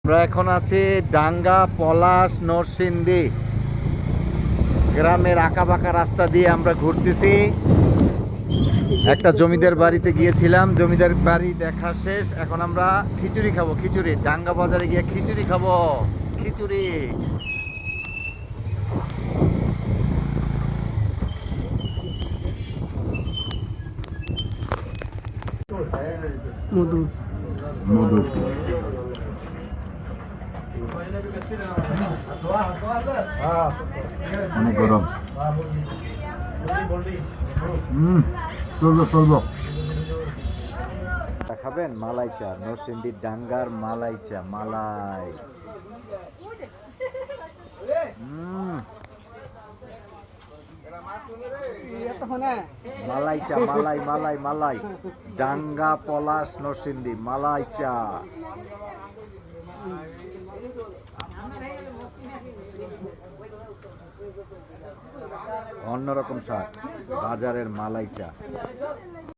আমরা এখন আছি ডাঙ্গা পলাশ নরসিংদী গ্রামের আঁকাবাঁকা রাস্তা দিয়ে আমরা ঘুরতেছি। একটা জমিদার বাড়িতে গিয়েছিলাম, জমিদার বাড়ি দেখা শেষ। এখন আমরা খিচুড়ি খাবো, খিচুড়ি। ডাঙ্গা বাজারে গিয়ে খিচুড়ি খাবো, খিচুড়ি। মধু মধু অনেক গরম। চলবো খাবেন মালাই চা, নরসিংদীর ডাঙ্গার মালাই চা, মালাই। মালাই চা, মালাই মালাই মালাই, ডাঙ্গা পলাশ নরসিংদী মালাই চা। অন্যরকম স্বাদ বাজারের মালাই চা।